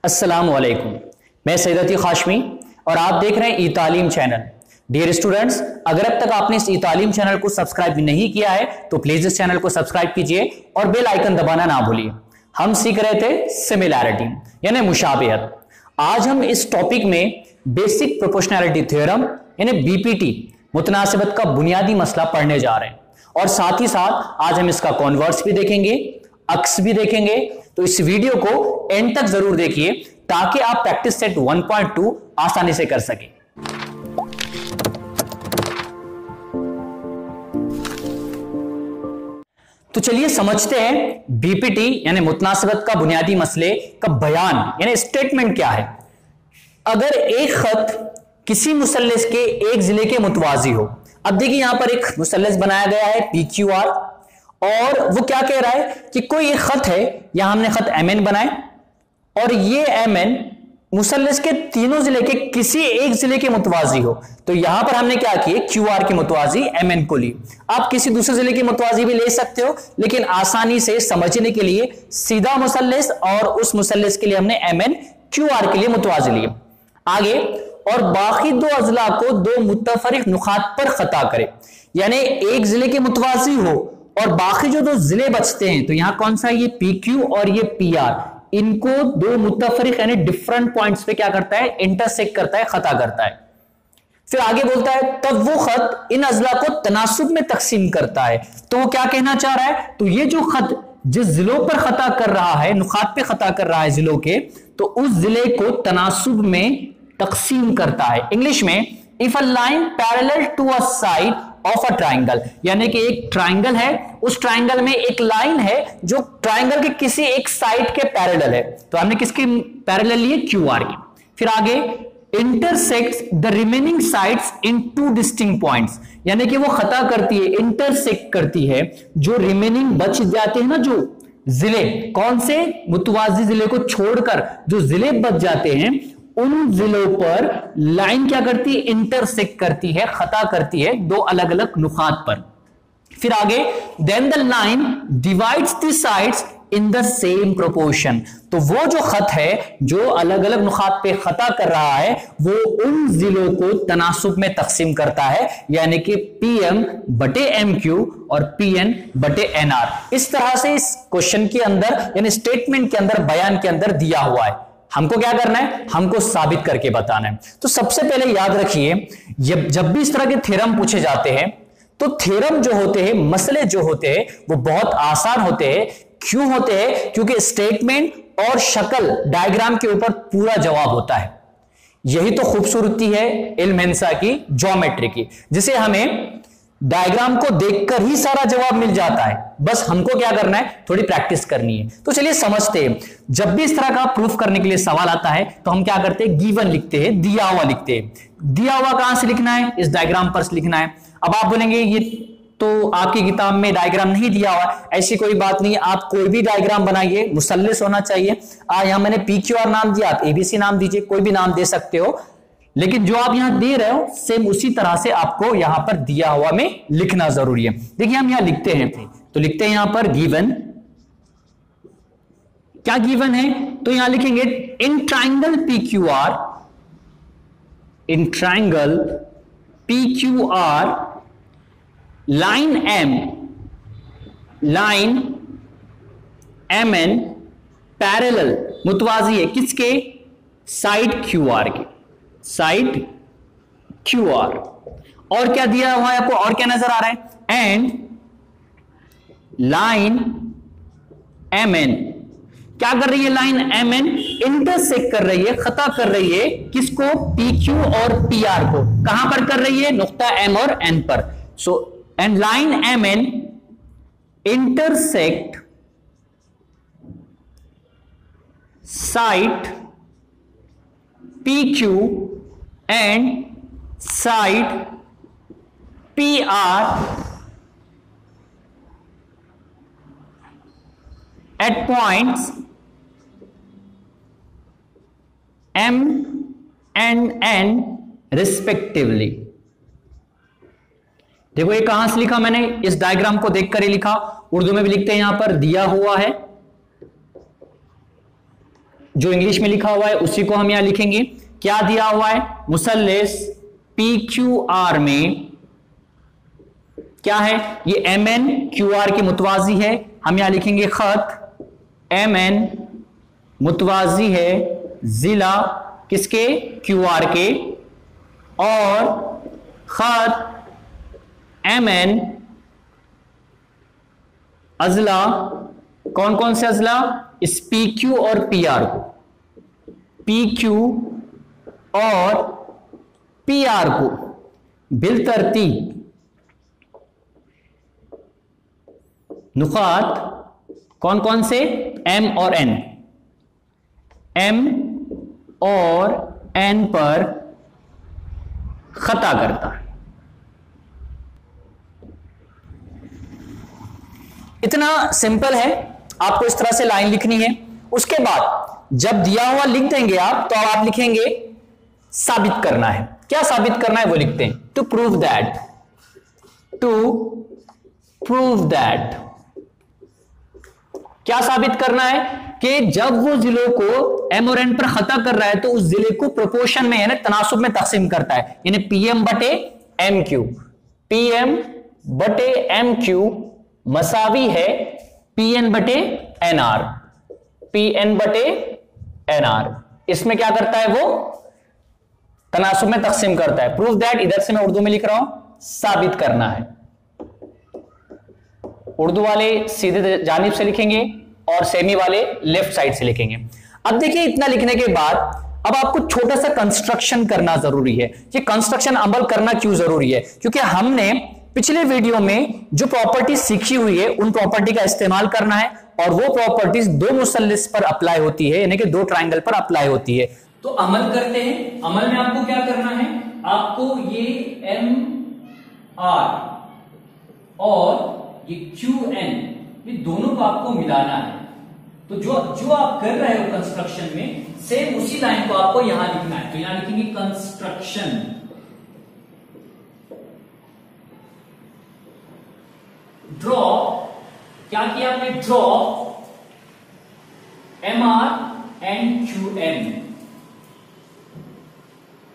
अस्सलाम वालेकुम। मैं सैयद अतीक हाशमी और आप देख रहे हैं ई तालीम चैनल। डियर स्टूडेंट्स, अगर अब तक आपने इस ई तालीम चैनल को सब्सक्राइब नहीं किया है तो प्लीज इस चैनल को सब्सक्राइब कीजिए और बेल आइकन दबाना ना भूलिए। हम सीख रहे थे सिमिलैरिटी यानी मुशाबिहत। आज हम इस टॉपिक में बेसिक प्रोपोर्शनैलिटी थ्योरम यानी बीपीटी मुतनासिबत का बुनियादी मसला पढ़ने जा रहे हैं और साथ ही साथ आज हम इसका कॉन्वर्स भी देखेंगे, अक्स भी देखेंगे। तो इस वीडियो को एंड तक जरूर देखिए ताकि आप प्रैक्टिस सेट 1.2 आसानी से कर सकें। तो चलिए समझते हैं बीपीटी यानी मुतनासिबत का बुनियादी मसले का बयान यानी स्टेटमेंट क्या है। अगर एक खत किसी मुसल्लस के एक जिले के मुतवाजी हो, अब देखिए यहां पर एक मुसल्लस बनाया गया है PQR और वो क्या कह रहा है कि कोई एक खत है, यहां हमने खत MN बनाए और ये MN मुसल्लस के तीनों जिले के किसी एक जिले के मुतवाजी हो। तो यहां पर हमने क्या किए, QR के मुतवाजी MN को ली। आप किसी दूसरे जिले के मुतवाजी भी ले सकते हो, लेकिन आसानी से समझने के लिए सीधा मुसल्लस और उस मुसल्लस के लिए हमने MN QR के लिए मुतवाजी लिए। आगे, और बाकी दो अजला को दो मुत्तफरिक नुकात पर खता करे, यानी एक जिले के मुतवाजी हो और बाकी जो दो जिले बचते हैं, तो यहां कौन सा, ये PQ और ये PR, इनको दो मुत्तफरिक यानी डिफरेंट पॉइंट्स पे क्या करता है, इंटरसेक्ट करता है, खता करता है। फिर आगे बोलता है तब वो खत इन अजला को तनासुब में तकसीम करता है। तो वो क्या कहना चाह रहा है, तो ये जो खत जिस जिलों पर खता कर रहा है, नुकात पे खता कर रहा है जिलों के, तो उस जिले को तनासुब में तकसीम करता है। इंग्लिश में, if a line parallel to a side of a triangle, यानी कि एक ट्राइंगल है, उस ट्राइंगल में एक लाइन है जो ट्राइंगल के किसी एक साइड के पैरेलल है। तो हमने किसके पैरेलल लिए, QR की। फिर आगे, intersects the remaining sides in two distinct points, यानी कि वो खता करती है, इंटरसेक्ट करती है जो रिमेनिंग बच जाते हैं ना, जो जिले, कौन से, मुतवाजी जिले को छोड़कर जो जिले बच जाते हैं, उन जिलों पर लाइन क्या करती है, इंटरसेक्ट करती है, खता करती है दो अलग अलग नुकात पर। फिर आगे, then the line divides the sides in the same proportion, तो वो जो खत है जो अलग अलग नुकात पे खता कर रहा है वो उन जिलों को तनासुब में तकसीम करता है, यानी कि PM बटे MQ और PN बटे NR। इस तरह से इस क्वेश्चन के अंदर यानी स्टेटमेंट के अंदर, बयान के अंदर दिया हुआ है। हमको क्या करना है, हमको साबित करके बताना है। तो सबसे पहले याद रखिए, जब भी इस तरह के थ्योरम पूछे जाते हैं तो थ्योरम जो होते हैं, मसले जो होते हैं, वो बहुत आसान होते हैं। क्यों होते हैं, क्योंकि स्टेटमेंट और शक्ल, डायग्राम के ऊपर पूरा जवाब होता है। यही तो खूबसूरती है इल्म हिंसा की, ज्योमेट्री की, जिसे हमें डायग्राम को देखकर ही सारा जवाब मिल जाता है। बस हमको क्या करना है, थोड़ी प्रैक्टिस करनी है। तो चलिए समझते हैं। जब भी इस तरह का प्रूफ करने के लिए सवाल आता है तो हम क्या करते हैं, गिवन लिखते हैं, दिया हुआ लिखते हैं। दिया हुआ कहां से लिखना है, इस डायग्राम पर से लिखना है। अब आप बोलेंगे ये तो आपकी किताब में डायग्राम नहीं दिया हुआ, ऐसी कोई बात नहीं, आप कोई भी डायग्राम बनाइए, मुसल्लस होना चाहिए। यहां मैंने PQR नाम दिया, आप ABC नाम दीजिए, कोई भी नाम दे सकते हो, लेकिन जो आप यहां दे रहे हो सेम उसी तरह से आपको यहां पर दिया हुआ में लिखना जरूरी है। देखिए हम यहां लिखते हैं, तो लिखते हैं यहां पर गिवन, क्या गिवन है, तो यहां लिखेंगे in triangle PQR, in triangle PQR line MN parallel, मुतवाजी है किसके, साइड QR के, साइड QR। और क्या दिया हुआ है आपको, और क्या नजर आ रहा है, एंड लाइन MN क्या कर रही है, लाइन MN इंटरसेक्ट कर रही है, खता कर रही है किसको, PQ और PR को। कहां पर कर रही है, नुक्ता M और N पर। So and line MN intersect side PQ and side PR at points M and N respectively। देखो ये कहां से लिखा मैंने, इस डायग्राम को देखकर ही लिखा, उर्दू में भी लिखते हैं, यहां पर दिया हुआ है जो इंग्लिश में लिखा हुआ है उसी को हम यहां लिखेंगे। क्या दिया हुआ है? मुसल्लिस PQR में क्या है? ये MN QR के मुतवाजी है। हम यहां लिखेंगे खत MN मुतवाजी है जिला किसके? QR के, और खत MN अजला, कौन कौन से अजला? इस PQ और PR को, PQ और PR को बिल तरतीब नुकात कौन कौन से? M और N, M और N पर खता करता है। इतना सिंपल है। आपको इस तरह से लाइन लिखनी है। उसके बाद जब दिया हुआ लिख देंगे आप, तो आप लिखेंगे साबित करना है। क्या साबित करना है वो लिखते हैं, to prove that, to prove that. क्या साबित करना है? कि जब वो जिलों को M और N पर खता कर रहा है तो उस जिले को प्रोपोर्शन में यानी तनासुब में तकसीम करता है, यानी PM बटे MQ, PM बटे MQ मसावी है PN बटे NR, PN बटे NR। इसमें क्या करता है? वो तनासुब में तकसीम करता है। प्रूफ दैट इधर से मैं उर्दू में लिख रहा हूं, साबित करना है। उर्दू वाले सीधे जानिब से लिखेंगे और सेमी वाले लेफ्ट साइड से लिखेंगे। अब देखिए, इतना लिखने के बाद अब आपको छोटा सा कंस्ट्रक्शन करना जरूरी है। ये कंस्ट्रक्शन अमल करना क्यों जरूरी है? क्योंकि हमने पिछले वीडियो में जो प्रॉपर्टी सीखी हुई है उन प्रॉपर्टी का इस्तेमाल करना है, और वो प्रॉपर्टीज दो मुसल्लिस पर अप्लाई होती है, यानी कि दो ट्रायंगल पर अप्लाई होती है। तो अमल करते हैं। अमल में आपको क्या करना है? आपको ये MR और ये QN, ये दोनों को आपको मिलाना है। तो जो आप कर रहे हो कंस्ट्रक्शन में, सेम उसी लाइन को आपको यहां लिखना है। तो यहां लिखेंगे कंस्ट्रक्शन, ड्रॉ। क्या किया आपने? Draw MR and QN,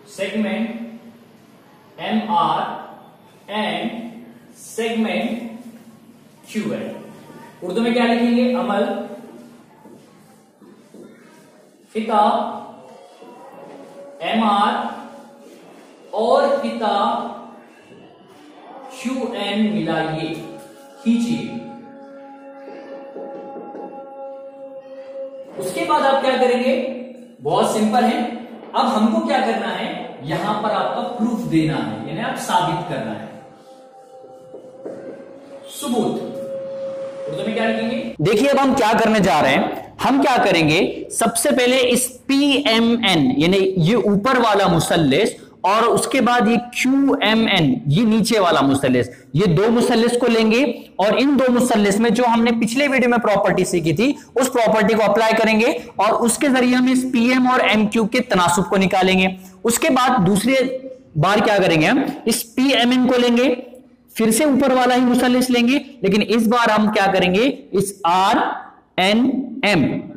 segment MR and segment QN। Urdu में क्या लिखेंगे? अमल, फिता MR और फिता QN मिलाइए, खींचिए। उसके बाद आप क्या करेंगे? बहुत सिंपल है। अब हमको क्या करना है? यहां पर आपका प्रूफ देना है, यानी आप साबित करना है, सबूत। उर्दू में क्या लिखेंगे? देखिए, अब हम क्या करने जा रहे हैं। हम क्या करेंगे? सबसे पहले इस PMN यानी ये ऊपर वाला मुसल्लिस, और उसके बाद ये QMN ये नीचे वाला मुसल्लिस, ये दो मुसल्लिस को लेंगे, और इन दो मुसल्लिस में जो हमने पिछले वीडियो में प्रॉपर्टी सीखी थी उस प्रॉपर्टी को अप्लाई करेंगे, और उसके जरिए हम इस PM और MQ के तनासुब को निकालेंगे। उसके बाद दूसरी बार क्या करेंगे? हम इस PMN को लेंगे, फिर से ऊपर वाला ही मुसल्लिस लेंगे, लेकिन इस बार हम क्या करेंगे? इस RNM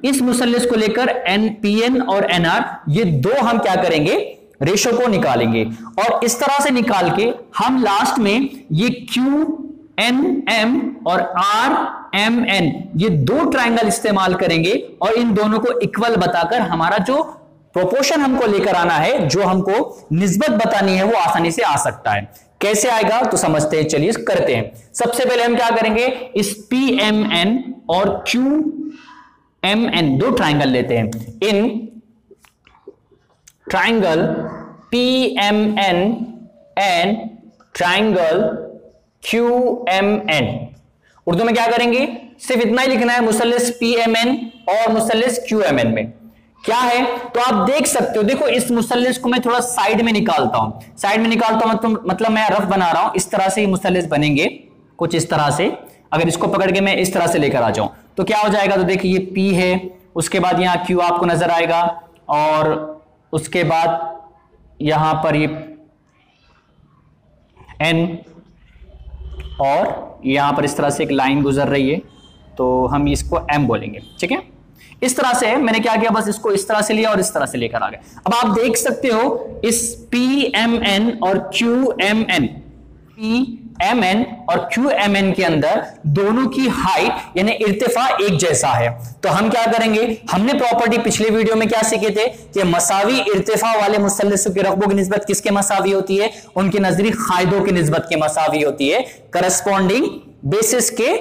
इस मुसल्लिस को लेकर PN और NR ये दो हम क्या करेंगे? रेशो को निकालेंगे, और इस तरह से निकाल के हम लास्ट में ये QNM और RMN ये दो ट्रायंगल इस्तेमाल करेंगे, और इन दोनों को इक्वल बताकर हमारा जो प्रोपोर्शन हमको लेकर आना है, जो हमको निस्बत बतानी है, वो आसानी से आ सकता है। कैसे आएगा तो समझते हैं, चलिए करते हैं। सबसे पहले हम क्या करेंगे? इस PMN और QMN दो ट्रायंगल लेते हैं। इन triangle PMN and triangle QMN, Urdu में क्या करेंगे? सिर्फ इतना ही लिखना है, मुसल्लिस PMN और मुसल्लिस QMN में क्या है। तो आप देख सकते हो, देखो इस मुसल्लिस को मैं थोड़ा साइड में निकालता हूं। साइड में निकालता हूं मतलब मैं रफ बना रहा हूं। इस तरह से ये मुसल्लिस बनेंगे कुछ इस तरह से। अगर इसको पकड़ के मैं इस तरह से लेकर आ जाऊं तो क्या हो जाएगा? तो देखिए ये P है, उसके बाद यहां Q आपको नजर आएगा, और उसके बाद यहां पर ये N, और यहां पर इस तरह से एक लाइन गुजर रही है, तो हम इसको M बोलेंगे। ठीक है, इस तरह से मैंने क्या किया, बस इसको इस तरह से लिया और इस तरह से लेकर आ गए। अब आप देख सकते हो इस PMN और QMN, PMN और QMN के अंदर दोनों की हाइट यानी इर्तिफा एक जैसा है। तो हम क्या करेंगे, हमने प्रॉपर्टी पिछले वीडियो में क्या सीखे थे कि मसावी इर्तिफा वाले मुसल्लसों के रकबों की निस्बत किसके मसावी होती है, उनकी नजरी कायदों की निस्बत के मसावी होती है, करस्पॉन्डिंग बेसिस के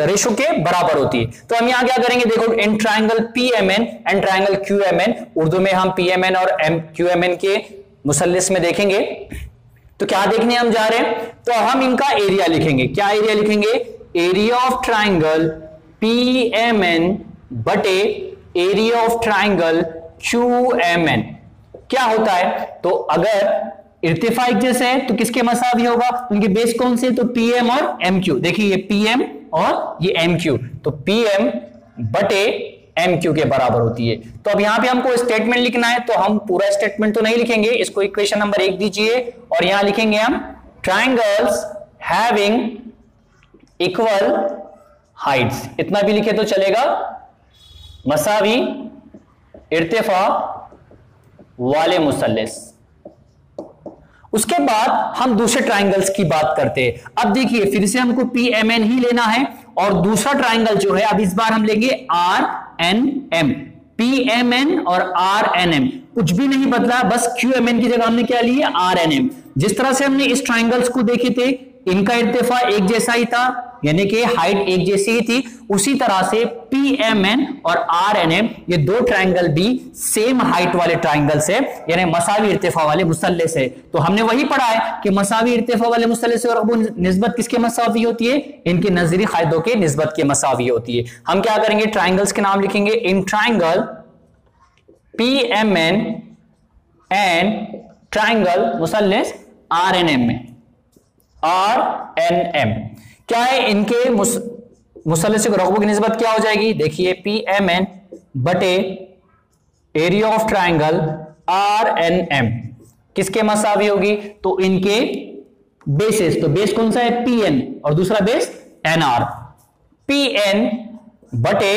रेशो के बराबर होती है। तो हम यहां क्या करेंगे, देखो इन triangle PMN and triangle QMN, Urdu में हम PMN और QMN के मुसल्लिस में देखेंगे तो क्या देखने हम जा रहे हैं, तो हम इनका एरिया लिखेंगे। क्या एरिया लिखेंगे, एरिया ऑफ ट्रायंगल PMN बटे एरिया ऑफ ट्रायंगल QMN क्या होता है। तो अगर इर्तिफा एक जैसे है तो किसके मसावी होगा, उनके बेस कौन से, तो PM और MQ। देखिए ये PM और ये MQ, तो PM बटे MQ के बराबर होती है। तो अब यहां पे हमको स्टेटमेंट लिखना है, तो हम पूरा स्टेटमेंट तो नहीं लिखेंगे, इसको इक्वेशन नंबर 1 दीजिए और यहां लिखेंगे हम ट्रायंगल्स हैविंग इक्वल हाइट्स, इतना भी लिखे तो चलेगा, मसावी इर्तिफा वाले मुसल्लिस। उसके बाद हम दूसरे ट्रायंगल्स की बात करते हैं। अब देखिए फिर से हमको PMN ही लेना है और दूसरा ट्रायंगल जो है अब इस बार हम लेंगे RNM। PMN और RNM कुछ भी नहीं बदला, बस QMN की जगह हमने क्या लिया, RNM। जिस तरह से हमने इस ट्रायंगल्स को देखे थे इनका इर्तिफा एक जैसा ही था, यानी कि हाइट एक जैसी ही थी, उसी तरह से PMN और RNM ये दो ट्रायंगल भी सेम हाइट वाले ट्रायंगल्स है, यानी मसावी इर्तिफा वाले मुसल्लिस है। तो हमने वही पढ़ा है कि मसावी इर्तिफा वाले मुसल्लिस और निस्बत किसके मसावी होती है, इनकी नजरी कायदों के निस्बत के मसावी होती है। हम क्या करेंगे, ट्रायंगल्स के नाम लिखेंगे, in triangle PMN and triangle मुसल्लिस RNM में, RNM क्या है, इनके मुसल्लिस के रकबों की निस्बत क्या हो जाएगी, देखिए PMN बटे एरिया ऑफ ट्रायंगल RNM किसके मसावी होगी, तो इनके बेसिस, तो बेस कौन सा है PN और दूसरा बेस NR, PN बटे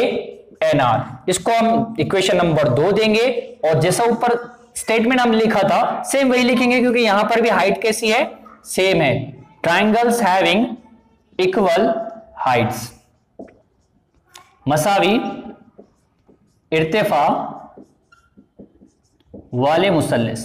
NR, इसको हम इक्वेशन नंबर 2 देंगे और जैसा ऊपर स्टेटमेंट हम लिखा था सेम वही लिखेंगे, क्योंकि यहां पर भी हाइट कैसी है, सेम है, ट्रायंगल्स हैविंग इक्वल हाइट्स, मसावी इर्तिफा वाले मुसल्लिस।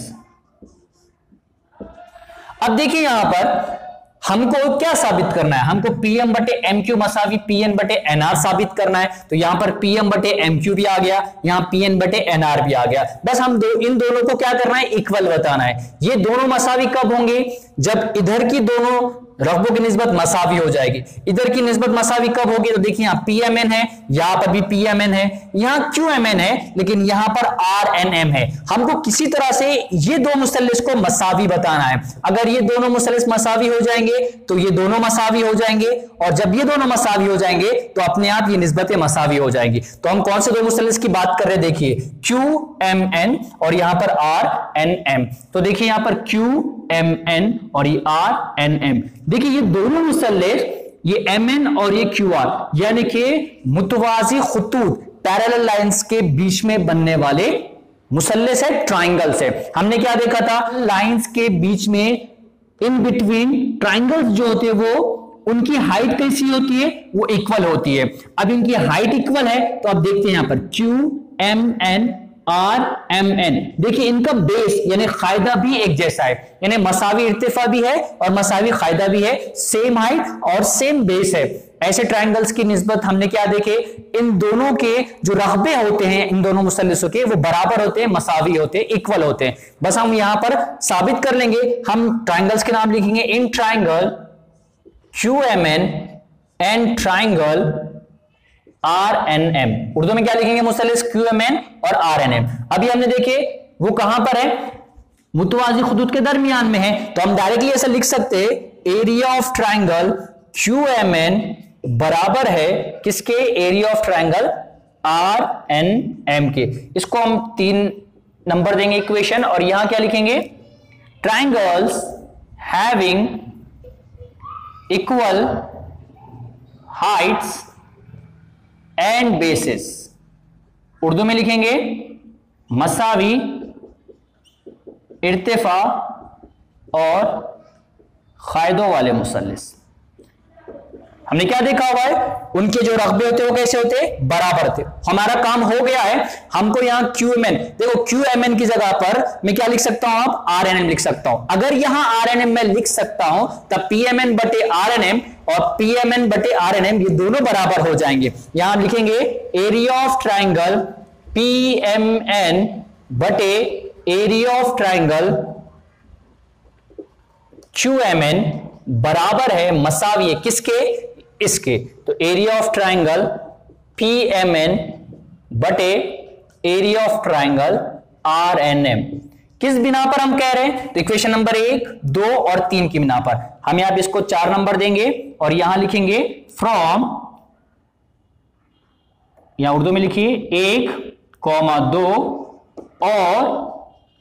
अब देखिए यहां पर हमको क्या साबित करना है, हमको PM बटे MQ मसावी PN बटे NR साबित करना है। तो यहां पर PM बटे MQ भी आ गया, यहां PN बटे NR भी आ गया, बस हम इन दोनों को क्या करना है, इक्वल बताना है। ये दोनों मसावी कब होंगे, जब इधर की दोनों रकबों की निस्बत मसावी हो जाएगी। इधर की निस्बत मसावी कब होगी, तो देखिए यहां PMN है, यहां पर भी PMN है, यहां QMN है, लेकिन यहां पर RNM है। हमको किसी तरह से ये दो मुसल्लिस को मसावी बताना है। अगर ये दोनों मुसल्लिस मसावी हो जाएंगे तो ये दोनों मसावी हो जाएंगे, और जब ये दोनों मसावी हो जाएंगे तो अपने आप ये निस्बतें मसावी हो जाएंगी। तो हम कौन से दो मुसल्लिस की बात कर रहे हैं, देखिए QMN और यहां पर RNM। तो देखिए यहां पर QMN और ये RNM, देखिए ये दोनों मुसल्लिस, ये MN और ये QR, यानी कि मुतवाजी खुतूत पैरेलल लाइंस के बीच में बनने वाले मुसल्लिस है, ट्रायंगल्स है। हमने क्या देखा था, लाइंस के बीच में इन बिटवीन ट्रायंगल्स जो होते हैं वो उनकी हाइट कैसी होती है, वो इक्वल होती है। अब इनकी हाइट इक्वल है तो अब देखते हैं यहां पर QMN RMN, देखिए इनका बेस यानी कायदा भी एक जैसा है, यानी मसावी इर्तिफा भी है और मसावी कायदा भी है, सेम हाइट और सेम बेस है। ऐसे ट्रायंगल्स की निस्बत हमने क्या देखे, इन दोनों के जो रकबे होते हैं इन दोनों मुसल्लिसों के वो बराबर होते हैं, मसावी होते हैं, इक्वल होते हैं। बस हम यहां पर साबित कर लेंगे, हम ट्रायंगल्स के नाम लिखेंगे, in triangle QMN and triangle RNM, Urdu में क्या लिखेंगे, मुसल्लिस QMN और RNM। अभी हमने देखे वो कहां पर है, मुतवाजी खुदूद के दरमियान में है, तो हम डायरेक्टली ऐसा लिख सकते हैं, एरिया ऑफ ट्रायंगल QMN बराबर है किसके, एरिया ऑफ ट्रायंगल RNM के। इसको हम 3 नंबर देंगे इक्वेशन, और यहां क्या लिखेंगे, triangles having equal Heights and bases, Urdu में लिखेंगे मसावी इर्तिफा और कायदों वाले मुसल्लिस। हमने क्या देखा हुआ है, उनके जो रकबे होते हैं वो कैसे होते हैं, बराबर थे। हमारा काम हो गया है, हमको यहां QMN, देखो QMN की जगह पर मैं क्या लिख सकता हूं, आप RNM लिख सकता हूं। अगर यहां RNM मैं लिख सकता हूं तब PMN बटे RNM और PMN बटे RNM ये दोनों बराबर हो जाएंगे। यहां लिखेंगे एरिया ऑफ ट्राइंगल PMN बटे एरिया ऑफ ट्राइंगल QMN बराबर है मसावी है किसके, इसके। तो एरिया ऑफ ट्राइंगल PMN बटे एरिया ऑफ ट्राइंगल RNM किस बिना पर हम कह रहे हैं, तो इक्वेशन नंबर 1, 2 और 3 की बिना पर हम यहां पे इसको 4 नंबर देंगे और यहां लिखेंगे फ्रॉम, यहां उर्दू में लिखिए 1, 2 और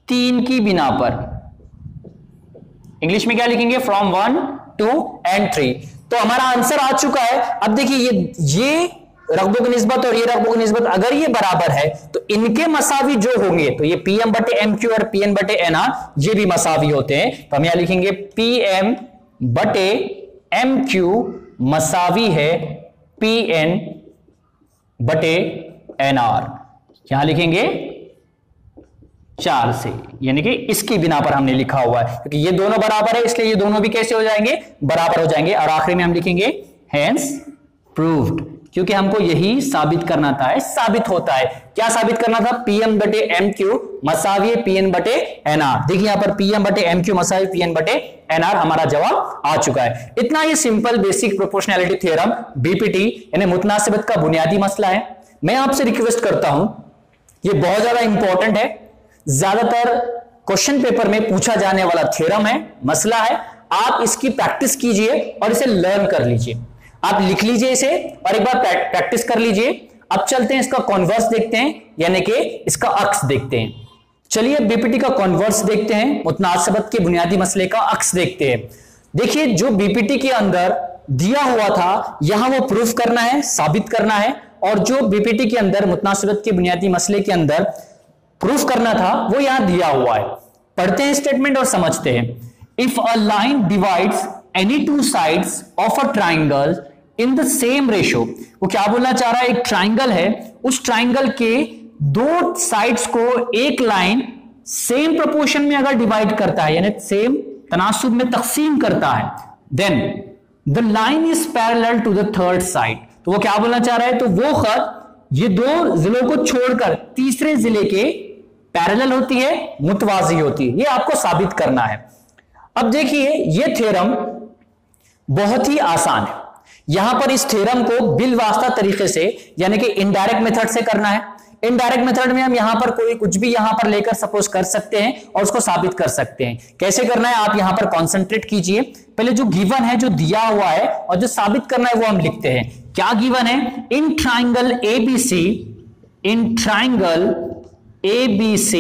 3 की बिना पर। इंग्लिश में क्या लिखेंगे, फ्रॉम 1, 2 एंड 3। तो हमारा आंसर आ चुका है। अब देखिए ये रकबों की निस्बत और ये रकबों की निस्बत अगर ये बराबर है तो इनके मसावी जो होंगे, तो ये PM बटे MQ और PN बटे NR ये भी मसावी होते हैं। तो हम यहां लिखेंगे PM बटे MQ मसावी है PN बटे NR, यहां लिखेंगे 4 से, यानी कि इसकी बिना पर हमने लिखा हुआ है क्योंकि ये दोनों बराबर है इसलिए ये दोनों भी कैसे हो जाएंगे, बराबर हो जाएंगे। और आखिरी में हम लिखेंगे हेंस प्रूव्ड, क्योंकि हमको यही साबित करना था, साबित होता है। क्या साबित करना था, PM बटे MQ मसावी PN बटे NR। देखिए यहां पर PM बटे MQ मसावी PN बटे NR हमारा जवाब आ चुका है। इतना ही simple basic proportionality theorem BPT यानी मुतनासिबत का बुनियादी मसला है। मैं आपसे रिक्वेस्ट करता हूं, ये बहुत ज्यादा इंपॉर्टेंट है, ज्यादातर क्वेश्चन पेपर में पूछा जाने वाला थ्योरम है, मसला है। आप इसकी प्रैक्टिस कीजिए और इसे लर्न कर लीजिए। आप लिख लीजिए इसे और एक बार प्रैक्टिस कर लीजिए। अब चलते हैं इसका कॉन्वर्स देखते हैं, यानी कि इसका अक्स देखते हैं। चलिए BPT का कॉन्वर्स देखते हैं, मुतनासिबत के बुनियादी मसले का अक्स देखते हैं। देखिए जो BPT के अंदर दिया हुआ था यहां वो प्रूफ करना है, साबित करना है, और जो BPT के अंदर मुतनासिबत के बुनियादी मसले के अंदर प्रूफ करना था वो यहां दिया हुआ है। पढ़ते हैं स्टेटमेंट और समझते हैं। If a line divides any two sides of a triangle in the same ratio, वो क्या बोलना चाह रहा है, एक ट्राइंगल है, उस ट्राइंगल के 2 साइड्स को एक लाइन सेम प्रोपोर्शन में अगर डिवाइड करता है यानी सेम तनासुब में तकसीम करता है, then the line is parallel to the third side. तो वो क्या बोलना चाह रहा है, तो वो खत ये 2 जिलों को छोड़कर तीसरे जिले के पैरेलल होती है, मुतवाजी होती है। ये आपको साबित करना है। अब देखिए ये थ्योरम बहुत ही आसान है। यहां पर इस थ्योरम को बिलवास्ता तरीके से यानी कि इनडायरेक्ट मेथड से करना है। इनडायरेक्ट मेथड में हम यहां पर कोई कुछ भी यहां पर लेकर सपोज कर सकते हैं और उसको साबित कर सकते हैं। कैसे करना है, आप यहां पर कॉन्सेंट्रेट कीजिए। पहले जो गिवन है, जो दिया हुआ है, और जो साबित करना है वो हम लिखते हैं। क्या गिवन है, in triangle ABC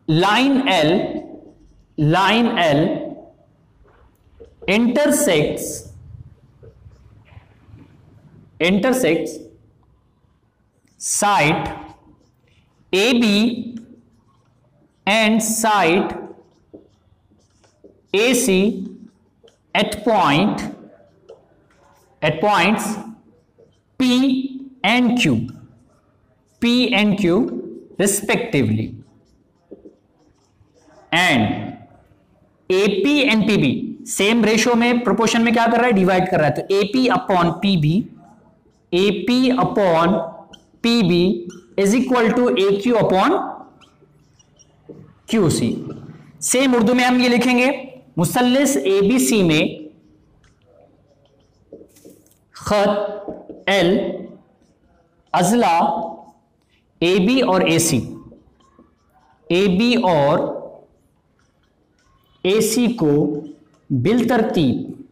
line L intersects side AB and side AC at points P and Q respectively, and AP and PB same ratio में प्रोपोर्शन में क्या कर रहा है, डिवाइड कर रहा है। तो AP upon PB is equal to AQ upon QC। Same Urdu में हम ये लिखेंगे, मुसल्लिस ABC में खत L अजला AB और AC को बिलतरतीब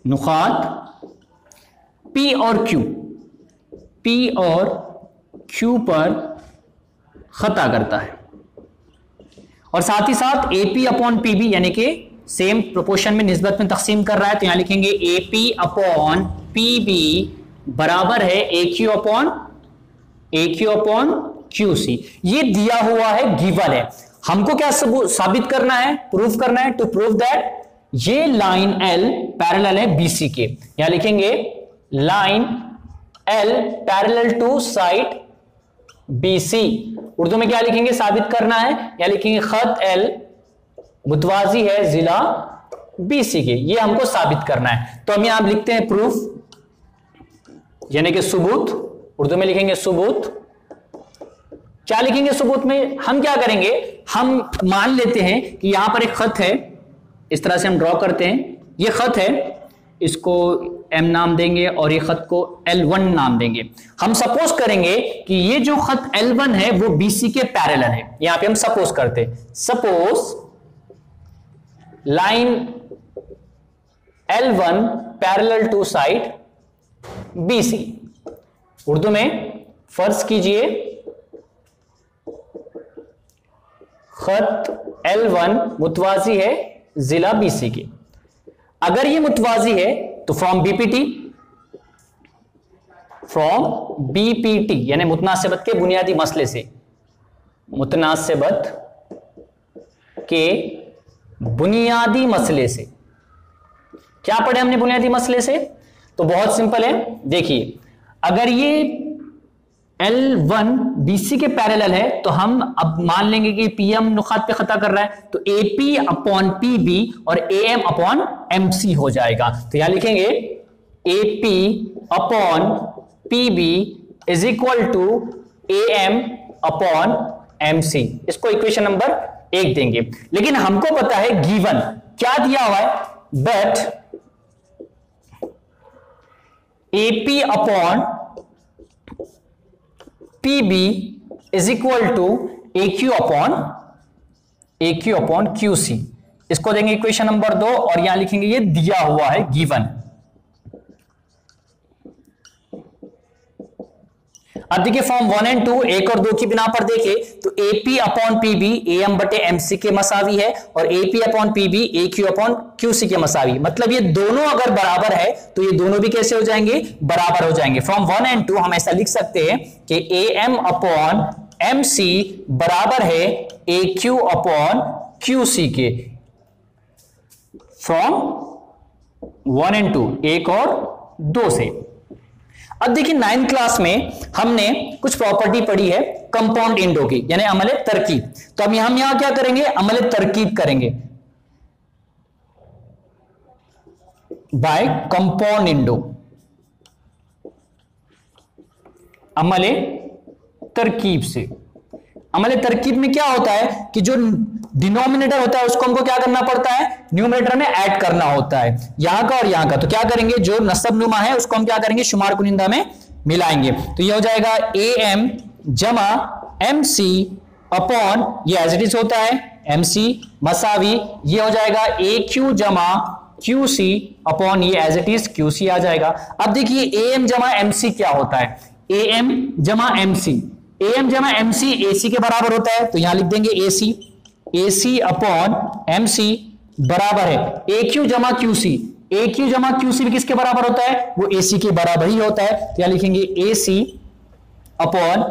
नुकात P और Q पर खता करता है, और साथ ही साथ AP अपॉन PB यानी कि सेम प्रोपोर्शन में निस्बत में तकसीम कर रहा है। तो यहां लिखेंगे AP अपॉन PB बराबर है AQ upon AQ upon QC। ये दिया हुआ है, गिवन है। हमको क्या साबित करना है, प्रूफ करना है। टू प्रूव दैट ये लाइन L पैरेलल है BC के, यहां लिखेंगे line L parallel to side BC। Urdu में क्या लिखेंगे, साबित करना है, या लिखेंगे खत L मुतवाजी है जिला BC के, ये हमको साबित करना है। तो हम यहां लिखते हैं प्रूफ, यानी कि सबूत। उर्दू में लिखेंगे सबूत। क्या लिखेंगे सबूत में, हम क्या करेंगे, हम मान लेते हैं कि यहां पर एक खत है, इस तरह से हम ड्रॉ करते हैं। ये खत है, इसको M नाम देंगे और ये खत को L1 नाम देंगे। हम सपोज करेंगे कि ये जो खत L1 है वो BC के पैरेलल है। यहां पे हम सपोज करते हैं, suppose line L1 parallel to side BC। Urdu में फर्ज कीजिए खत L1 मुतवाजी है जिला BC के। अगर ये मुतवाजी है तो फ्रॉम BPT यानी मुतनासिबत के बुनियादी मसले से, मुतनासिबत के बुनियादी मसले से। क्या पढ़े हमने बुनियादी मसले से, तो बहुत सिंपल है। देखिए अगर ये L1 BC के पैरेलल है तो हम अब मान लेंगे कि PM नुकात पे खता कर रहा है, तो AP अपॉन PB और AM अपॉन MC हो जाएगा। तो यहां लिखेंगे AP upon PB is equal to AM upon MC। इसको इक्वेशन नंबर 1 देंगे। लेकिन हमको पता है गिवन क्या दिया हुआ है, but AP upon PB is equal to AQ upon QC। इसको देंगे इक्वेशन नंबर 2 और यहां लिखेंगे ये दिया हुआ है गिवन। अब देखिए फॉर्म 1 और 2, 1 और 2 की बिना पर देखे तो AP अपॉन PB AM बटे MC के मसावी है और AP upon PB AQ upon QC के मसावी। मतलब ये दोनों अगर बराबर है तो ये दोनों भी कैसे हो जाएंगे, बराबर हो जाएंगे। फ्रॉम 1 और 2 हम ऐसा लिख सकते हैं कि AM अपॉन MC बराबर है AQ अपॉन QC के। फ्रॉम 1 और 2, 1 और 2 से। अब देखिए 9th क्लास में हमने कुछ प्रॉपर्टी पढ़ी है कंपाउंड इंडो की, यानी अमले तरकीब। तो हम यहां क्या करेंगे, अमले तरकीब करेंगे बाय कंपाउंड इंडो। अमले तरकीब से, अमले तरकीब में क्या होता है कि जो डिनोमिनेटर होता है उसको हमको क्या करना पड़ता है, न्यूमरेटर में ऐड करना होता है, यहां का और यहां का। तो क्या करेंगे, जो नसब नुमा है उसको हम क्या करेंगे, शुमार कुनिंदा में मिलाएंगे। तो ये हो जाएगा AM जमा MC अपॉन, ये एज इट इज होता है MC मसावी, ये हो जाएगा AQ जमा QC अपॉन, ये एज इट इज QC आ जाएगा। अब देखिए AM जमा MC क्या होता है, AM जमा MC, AM जमा MC AC के बराबर होता है। तो यहां लिख देंगे AC अपॉन MC बराबर है AQ जमा QC। AQ जमा QC भी किसके बराबर होता है, वो AC के बराबर ही होता है। तो यहां लिखेंगे AC अपॉन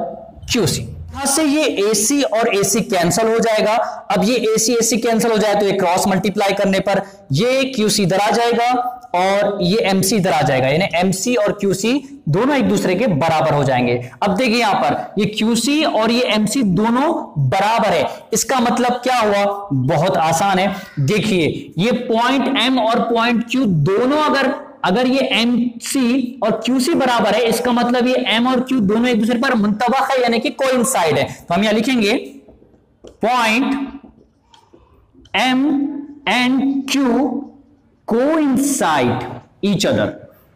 QC। यहां से ये AC और AC कैंसिल हो जाएगा। अब ये AC कैंसिल हो जाए तो ये क्रॉस मल्टीप्लाई करने पर ये QC इधर आ जाएगा और ये MC इधर आ जाएगा, यानी MC और QC दोनों एक दूसरे के बराबर हो जाएंगे। अब देखिए यहां पर ये QC और ये MC दोनों बराबर है, इसका मतलब क्या हुआ, बहुत आसान है। देखिए ये पॉइंट M और पॉइंट Q दोनों अगर ये MC और QC बराबर है, इसका मतलब ये M और Q दोनों एक दूसरे पर मुंतबक है, यानी कि कोइंसाइड है। तो हम यहां लिखेंगे point M and Q coincide each other,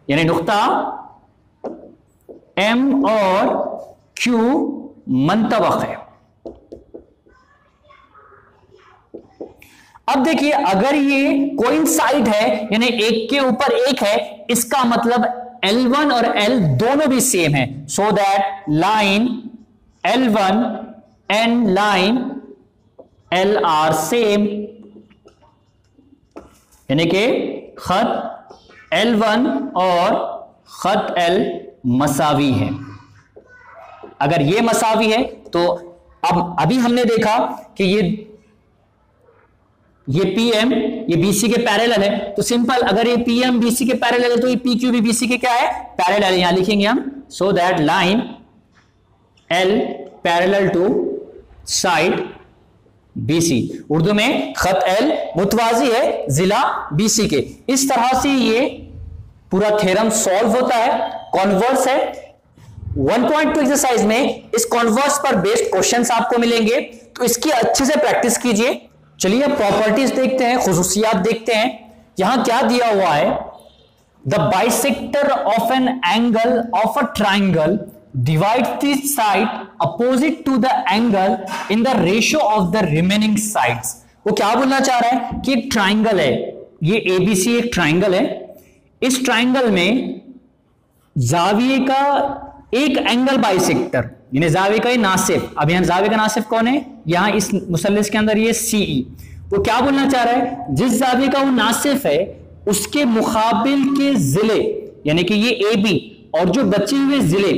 यानी नुक्ता M और Q मुंतबक है। अब देखिए अगर ये कोइंसाइड है यानी एक के ऊपर एक है, इसका मतलब L1 और L दोनों भी सेम है। So that line L1 and line L are same, यानी कि खत L1 और खत L मसावी है। अगर ये मसावी है तो अब अभी हमने देखा कि ये पीएम ये बीसी के पैरेलल है, तो सिंपल अगर ये पीएम बीसी के पैरेलल है तो ये पीक्यू भी बीसी के क्या है, पैरेलल है। यहां लिखेंगे हम so that line L parallel to side BC. Urdu में खत एल मुतवाजी है जिला बीसी के। इस तरह से ये पूरा थ्योरम सॉल्व होता है, कॉन्वर्स है। 1.2 एक्सरसाइज में इस कॉन्वर्स पर बेस्ड क्वेश्चंस आपको मिलेंगे, तो इसकी अच्छे से प्रैक्टिस कीजिए। चलिए अब प्रॉपर्टीज देखते हैं, खुसूसियात देखते हैं। यहां क्या दिया हुआ है, the bisector of an angle of a triangle divide the side opposite to the angle in the ratio of the remaining sides. वो क्या बोलना चाह रहा है कि एक ट्राइंगल है, ये एबीसी एक ट्राइंगल है। इस ट्राइंगल में जाविये का एक एंगल बाइसेक्टर यानी जाविये का नासिफ, अब यहां जाविये का नासिफ कौन है, यहां इस मुसल्लस के अंदर ये सीई। वो क्या बोलना चाह रहा है, जिस जाविये का वो नासिफ है उसके मुकाबिल के जिले यानी कि ये ए बी और जो बचे हुए जिले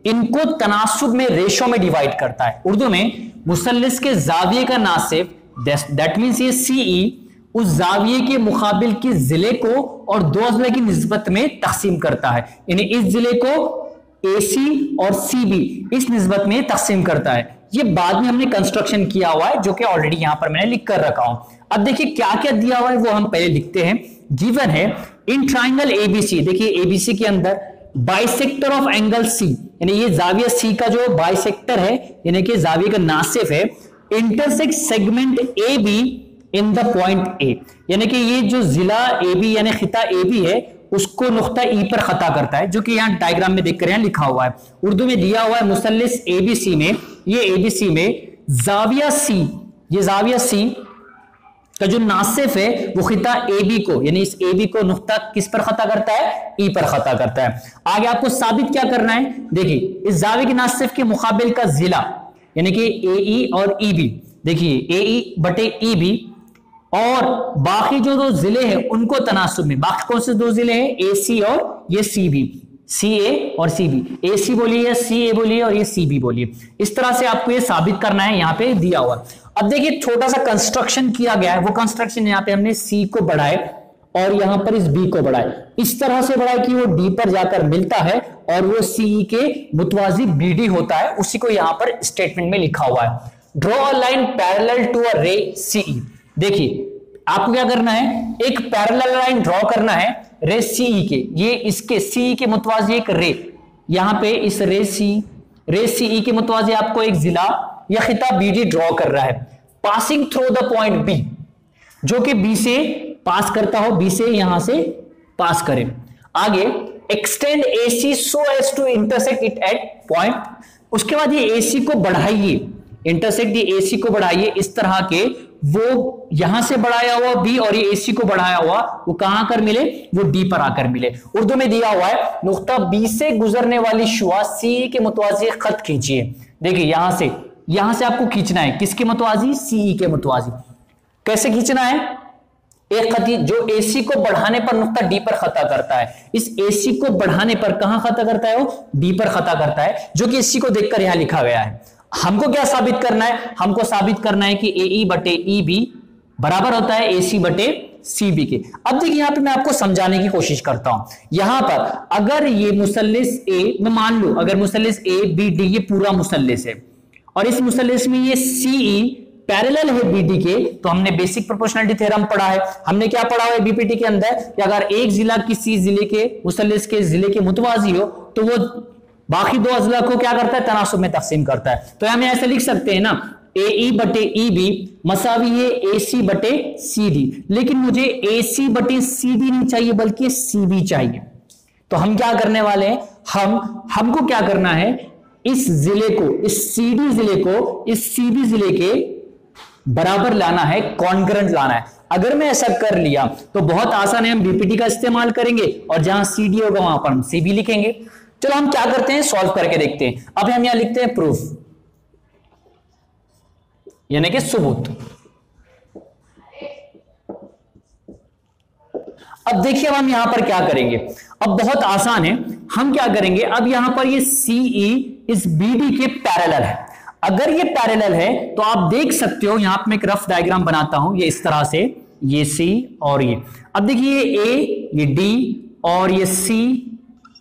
इनको तनासुब में रेशो में डिवाइड करता है। उर्दू में मुसल्लस के जाविये का नासिफ दैट मींस ये सीई उस जाविये के मुकाबिल के जिले को और दो अजला की निस्बत में तकसीम करता है, यानी इस जिले को एसी और सीबी इस निस्बत में तकसीम करता है। ये बाद में हमने कंस्ट्रक्शन किया हुआ है जो कि ऑलरेडी यहां पर मैंने लिख कर रखा हूं। अब देखिए क्या क्या दिया हुआ है वो हम पहले लिखते हैं। गिवन है इन ट्राइंगल एबीसी, देखिए एबीसी के अंदर बाइसेक्टर ऑफ एंगल सी यानी ये जाविया सी का जो बाइसेक्टर है यानी कि जाविये का नासिफ है, intersect segment A be in the point A, यानी कि ये जो जिला ए बी यानी खिता ए बी है उसको नुक्ता ई पर खता करता है, जो कि यहां डायग्राम में देखकर यहां लिखा हुआ है। उर्दू में दिया हुआ है मुसल्लिस एबीसी में, ये एबीसी में जाविया सी, ये जाविया सी का जो नासिफ है वो खिता ए बी को यानी इस ए बी को नुक्ता किस पर खता करता है, ई पर खता करता है। आगे आपको साबित क्या करना है, देखिए इस जाविये के नासिफ के मुकाबिल का जिला यानी कि ए ई और ई बी, देखिए ए ई बटे ई बी और बाकी जो दो जिले हैं उनको तनासुब में, बाकी कौन से दो जिले हैं, ए सी और ये सी बी, सी ए और सी बी, ए सी बोलिए सी ए बोलिए और ये सी बी बोलिए। इस तरह से आपको ये साबित करना है, यहां पे दिया हुआ। अब देखिए छोटा सा कंस्ट्रक्शन किया गया है, वो कंस्ट्रक्शन यहां पे हमने सी को बढ़ाए और यहां पर इस बी को बढ़ाए, इस तरह से बढ़ाए कि वो डी पर जाकर मिलता है और वो सी के मुतवाजी बी डी होता है, उसी को यहां पर स्टेटमेंट में लिखा हुआ है। Draw a line parallel to a ray CE, देखिए आपको क्या करना है, एक पैरेलल लाइन ड्रॉ करना है रे सीई के, ये इसके सीई के मुतवाजी एक रे, यहां पे इस रे सीई के मुतवाजी आपको एक जिला या खिता बीडी ड्रॉ कर रहा है, passing through the point B, जो कि बी से पास करता हो, बी से यहां से पास करे। आगे extend AC so as to intersect it at point, उसके बाद ये एसी को बढ़ाइए, इंटरसेक्ट ये एसी को बढ़ाइए इस तरह के, वो यहां से बढ़ाया हुआ बी और ये एसी को बढ़ाया हुआ वो कहां कर मिले, वो डी पर आकर मिले। उर्दू में दिया हुआ है नुक्ता बी से गुजरने वाली शुआ सी के मुतवाजी खत खींचिए, देखिए यहां से आपको खींचना है, किसके मुतवाजी, सी के मुतवाजी। कैसे खींचना है, एक खती जो एसी को बढ़ाने पर नुक्ता डी पर खता करता है, इस एसी को बढ़ाने पर कहां खता करता है, वो डी पर खता करता है, जो कि इसी को देखकर यहां लिखा गया है। हमको क्या साबित करना है, हमको साबित करना है कि ए ई बटे ई बी बराबर होता है ए सी बटे सी बी के। अब देखिए यहां पे मैं आपको समझाने की कोशिश करता हूं, यहां पर अगर ये मुसल्लिस ए, मैं मान लो अगर मुसल्लिस ए बी डी ये पूरा मुसल्लिस है और इस मुसल्लिस में ये सी ई पैरेलल है बीडी के, तो हमने बेसिक प्रोपोर्शनलिटी थ्योरम पढ़ा है, हमने क्या पढ़ा है बीपीटी के अंदर कि अगर एक जिला किसी जिले के मुसल्लिस के जिले के मुतवाजी हो तो वो बाकी दो अजला को क्या करता है, तनासुब में तकसीम करता है। तो हम ऐसे लिख सकते हैं ना, ए ई बटे ई बी मसावी है ए सी बटे सी डी, लेकिन मुझे ए सी बटे सी डी नहीं चाहिए बल्कि सी बी चाहिए। तो हम क्या करने वाले हैं, हमको क्या करना है, इस जिले को, इस सी डी जिले को इस सी बी जिले के बराबर लाना है, कॉन्ग्रेंट लाना है। अगर मैं ऐसा कर लिया तो बहुत आसान है, हम बीपीटी का इस्तेमाल करेंगे और जहां सी डी होगा वहां पर हम सी बी लिखेंगे। चलो हम क्या करते हैं, सॉल्व करके देखते हैं। अब हम यहां लिखते हैं प्रूफ यानी कि सबूत। अब देखिए अब हम यहां पर क्या करेंगे, अब बहुत आसान है, हम क्या करेंगे, अब यहां पर ये सीई इस BD के पैरेलल है। अगर ये पैरेलल है तो आप देख सकते हो, यहां पे मैं एक रफ डायग्राम बनाता हूं, ये इस तरह से, ये C और ये, अब देखिए ये A, ये D और ये C,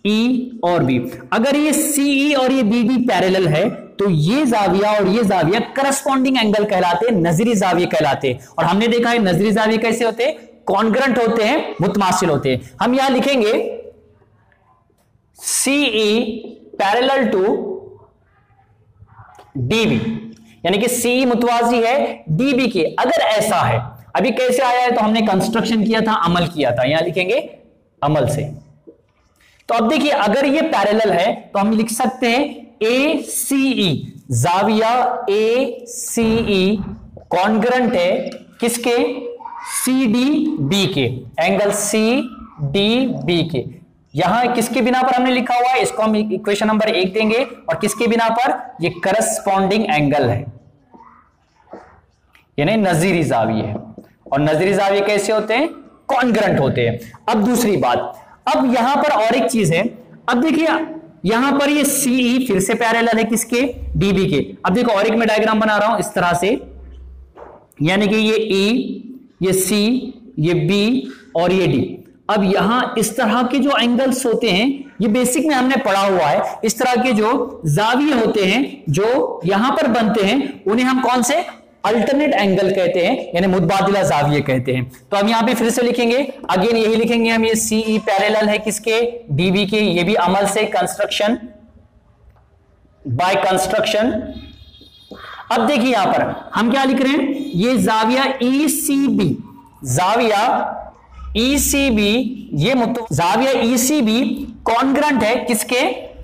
E और B। अगर ये CE और ये BD पैरेलल है तो ये जाविया और ये जाविया करस्पॉन्डिंग एंगल कहलाते हैं, नजरी जाविया कहलाते हैं। और हमने देखा है नजरी जाविया कैसे होते हैं, कॉन्ग्रंट होते हैं, मुतमासिल होते हैं। हम यहां लिखेंगे CE पैरेलल टू DB, यानी कि CE मुतवाजी है DB के। अगर ऐसा है, अभी कैसे आया है, तो हमने कंस्ट्रक्शन किया था, अमल किया था, यहां लिखेंगे अमल से। तो अब देखिए अगर ये पैरेलल है तो हम लिख सकते हैं ACE, जाविया ACE कॉन्ग्रंट है किसके, CDB के, एंगल CDB के। यहां किसके बिना पर हमने लिखा हुआ है, इसको हम इक्वेशन नंबर 1 देंगे, और किसके बिना पर, ये करस्पॉन्डिंग एंगल है, यानी नजीरी जाविये है। और नजरी जाविये कैसे होते हैं, कॉन्ग्रंट होते हैं। अब दूसरी बात, अब यहां पर और एक चीज है, अब देखिए यहां पर ये CE फिर से पैरेलल है किसके, DB के। अब देखो और एक मैं डायग्राम बना रहा हूं इस तरह से, यानी कि ये E, ये C, ये B और ये D। अब यहां इस तरह के जो एंगल्स होते हैं, ये बेसिक में हमने पढ़ा हुआ है, इस तरह के जो जाविये होते हैं जो यहां पर बनते हैं, उन्हें हम कौन से, अल्टरनेट एंगल कहते हैं, यानी मुतबादिला जाविये कहते हैं। तो हम यहां पे फिर से लिखेंगे, अगेन यही लिखेंगे हम, ये CE पैरेलल है किसके, DB के, ये भी अमल से, कंस्ट्रक्शन, बाय कंस्ट्रक्शन। अब देखिए यहां पर हम क्या लिख रहे हैं, ये जाविया ECB, जाविया ECB, ये जाविया ECB कॉन्ग्रंट है किसके,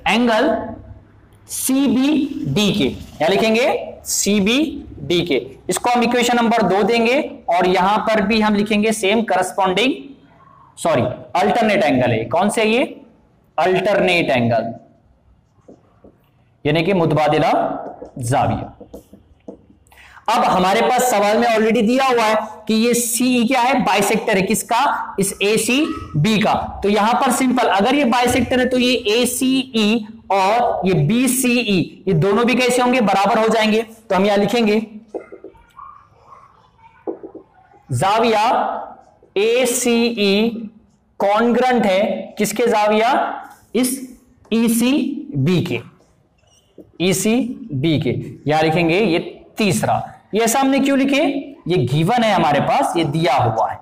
एंगल CBD के, क्या लिखेंगे, CBD के। इसको हम इक्वेशन नंबर 2 देंगे, और यहां पर भी हम लिखेंगे same, corresponding, sorry alternate angle है, कौन से, ये अल्टरनेट एंगल, यानी कि मुतबादिला जाविया। अब हमारे पास सवाल में ऑलरेडी दिया हुआ है कि ये CE क्या है, बाइसेक्टर है किसका, इस ACB का। तो यहां पर सिंपल, अगर ये बाइसेक्टर है तो ये ACE और ये BCE, ये दोनों भी कैसे होंगे, बराबर हो जाएंगे। तो हम यहां लिखेंगे जाविया ACE कॉन्ग्रंट है किसके, जाविया इस ECB के, ECB के। यहां लिखेंगे ये तीसरा। ये ऐसा हमने क्यों लिखे, ये गिवन है हमारे पास, ये दिया हुआ है।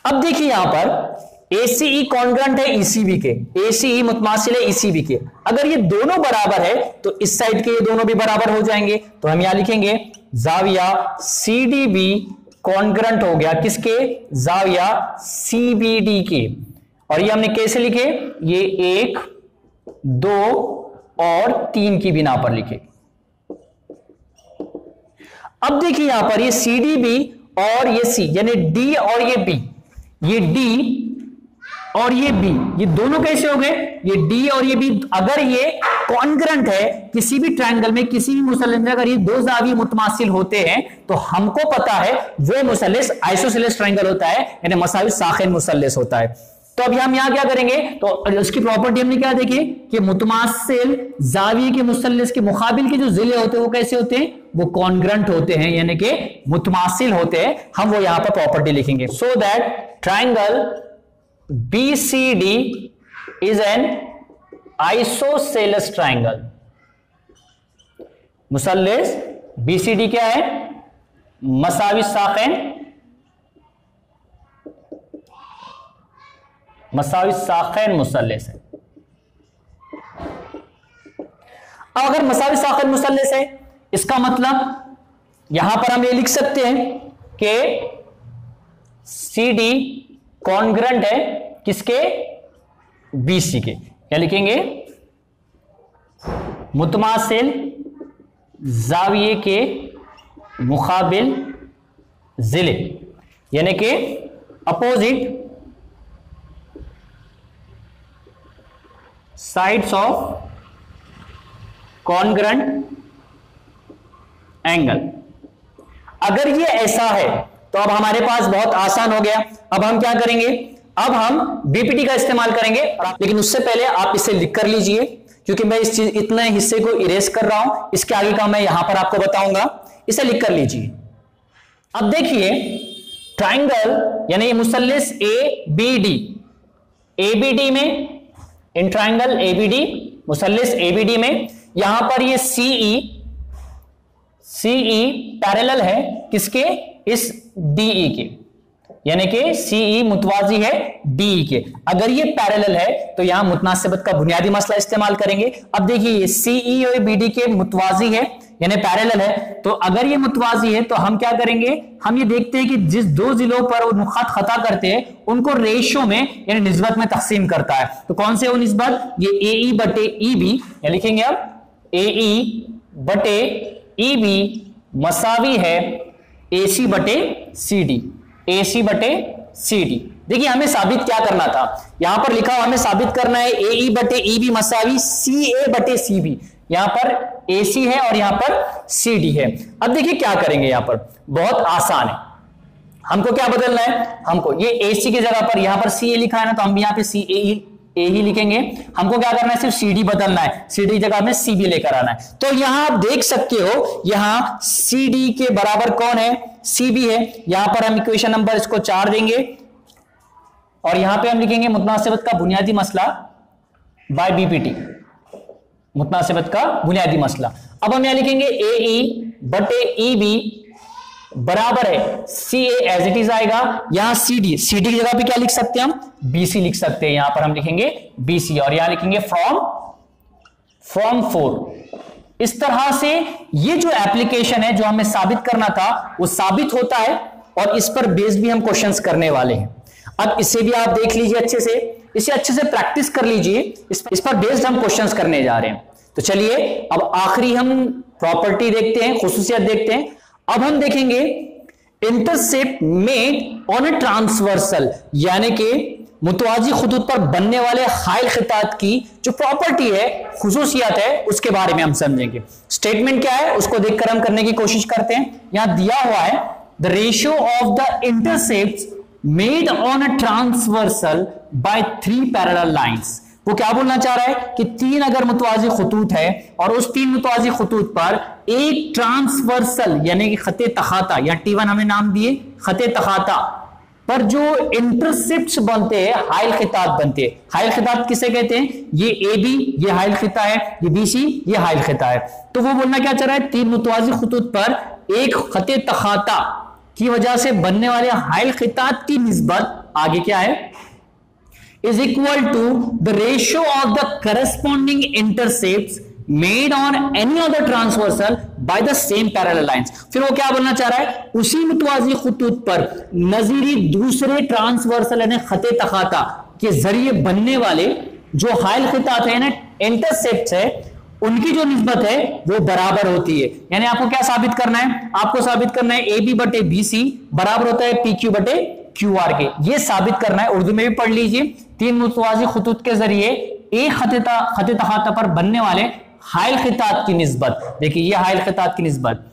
अब देखिए यहां पर ACE कॉन्ग्रंट है ECB के, ACE मुतमासिल है ECB के। अगर ये दोनों बराबर है तो इस साइड के ये दोनों भी बराबर हो जाएंगे। तो हम यहां लिखेंगे जाविया CDB कॉन्ग्रंट हो गया किसके, जाविया CBD के। और ये हमने कैसे लिखे, ये 1, 2 और 3 की बिना पर लिखे। अब देखिए यहां पर ये CDB और ये C, यानी D और ये B, ये D और ये B, ये दोनों कैसे हो गए, ये D और ये B, अगर ये कॉन्ग्रंट है किसी भी ट्रायंगल में, किसी भी मुसल्लस में, अगर ये दो जाविये मुतमासिल होते हैं तो हमको पता है वो मुसल्लस आइसोसेलेस ट्रायंगल होता है, यानी मसावी साखिन मुसल्लस होता है। तो अभी हम यहां क्या करेंगे, तो उसकी प्रॉपर्टी हमने क्या देखी कि मुतमासिल जाविये के मुसल्लस के मुकाबिल के जो जिले होते हैं वो कैसे होते हैं, वो कॉन्ग्रंट होते हैं, यानी कि मुतमासिल होते हैं। हम वो यहां पर प्रॉपर्टी लिखेंगे, so that triangle BCD is an isosceles triangle। मुसल्लस BCD क्या है, मसावी साखिन, मसावी साखिन मुसल्लस है। अब अगर मसावी साखिन मुसल्लस है, इसका मतलब यहां पर हम ये लिख सकते हैं कि CD कॉन्ग्रंट है किसके, BC के। क्या लिखेंगे, मुतमासिल जाविये के मुकाबिल जिले, यानी कि opposite sides of congruent angle. अगर ये ऐसा है तो अब हमारे पास बहुत आसान हो गया। अब हम क्या करेंगे, अब हम बीपीटी का इस्तेमाल करेंगे, लेकिन उससे पहले आप इसे लिख कर लीजिए, क्योंकि मैं इस चीज इतने हिस्से को इरेज कर रहा हूं, इसके आगे का मैं यहां पर आपको बताऊंगा। इसे लिख कर लीजिए। अब देखिए ट्राइंगल यानी ये मुसल्लिस एबीडी में, इन ट्राइंगल एबीडी, मुसल्लिस एबीडी में यहां पर ये सीई पैरेलल है किसके, इस डीई के, यानी कि सीई मुतवाजी है डीई के। अगर ये पैरेलल है तो यहां मुतनासिबत का बुनियादी मसला इस्तेमाल करेंगे। अब देखिए ये सीई और बीडी के मुतवाजी है यानी पैरेलल है, तो अगर ये मुतवाजी है तो हम क्या करेंगे, हम ये देखते हैं कि जिस दो जिलों पर वो नुक़ात खता करते हैं उनको रेशो में यानी निस्बत में तकसीम करता है। तो कौन से वो निस्बत, ये एई बटे ईबी, या लिखेंगे अब एई बटे ईबी मसावी है एसी बटे सीडी, एसी बटे सीडी। देखिए हमें साबित क्या करना था, यहां पर लिखा हुआ हमें साबित करना है एई बटे ईबी मसावी सी ए बटे सीबी। यहां पर एसी है और यहां पर सीडी है। अब देखिए क्या करेंगे, यहां पर बहुत आसान है, हमको क्या बदलना है, हमको ये एसी की जगह पर यहां पर सी ए लिखा है ना, तो हम यहां पे सी ए ही लिखेंगे। हमको क्या करना है, सिर्फ सीडी बदलना है, सीडी की जगह में सीबी लेकर आना है। तो यहां आप देख सकते हो यहां सीडी के बराबर कौन है, सीबी है। यहां पर हम इक्वेशन नंबर इसको 4 देंगे और यहां पे हम लिखेंगे मुतनासिबत का बुनियादी मसला बाय बीपीटी, मुतनासिबत का बुनियादी मसला। अब हम यहां लिखेंगे एई बटे ईबी बराबर है सी ए एज इट इज आएगा। यहां सीडी की जगह पे क्या लिख सकते हैं, हम बीसी लिख सकते हैं। यहां पर हम लिखेंगे बीसी और यहां लिखेंगे फ्रॉम 4। इस तरह से ये जो एप्लीकेशन है जो हमें साबित करना था वो साबित होता है और इस पर बेस्ड भी हम क्वेश्चंस करने वाले हैं। अब इसे भी आप देख लीजिए अच्छे से, इसे अच्छे से प्रैक्टिस कर लीजिए, इस पर बेस्ड हम क्वेश्चंस करने जा रहे हैं। तो चलिए अब आखिरी हम प्रॉपर्टी देखते हैं, खुसूसियत देखते हैं। अब हम देखेंगे intercept made on a transversal, यानी कि मुतवाजी खुतूत पर बनने वाले हाइल खितात की जो प्रॉपर्टी है, खुसूसियत है, उसके बारे में हम समझेंगे। स्टेटमेंट क्या है उसको देखकर हम करने की कोशिश करते हैं। यहां दिया हुआ है the ratio of the intercepts made on a transversal by 3 parallel lines. वो क्या बोलना चाह रहा है कि 3 अगर मुतवाजी खुतूत है और उस 3 मुतवाजी खुतूत पर एक ट्रांसवर्सल यानी कि खते तखाता, या T1 हमें नाम दिए खते तखाता पर जो इंटरसेप्ट्स बनते हैं, हाइल खितात बनते हैं। हाइल खितात किसे कहते हैं, ये ए बी ये हाइल खिता है, ये बी सी ये हाइल खिता है। तो वो बोलना क्या चाह रहा है, 3 मुतवाजी खुतूत पर एक खते तखाता की वजह से बनने वाले हाइल खितात की निस्बत आगे क्या है, is equal to the ratio of the corresponding intercepts made on any other transversal by the same parallel lines। फिर वो क्या बोलना चाह रहा है, उसी मुतवाजी खुतूत पर नजीरी दूसरे ट्रांसवर्सल यानी खते तखाता के जरिए बनने वाले जो हाइल खितात है ना, इंटरसेप्ट है, उनकी जो निस्बत है वो बराबर होती है। यानी आपको क्या साबित करना है, आपको साबित करना है ए बी बटे बी सी बराबर होता है पी क्यू बटे क्यू आर के। ये साबित करना है, उर्दू में भी पढ़ लीजिए। 3 मुतवाजी खुतूत के जरिए एक खते तखाता पर बनने वाले हाइल खितात की निस्बत, देखिए ये हाइल खितात की निस्बत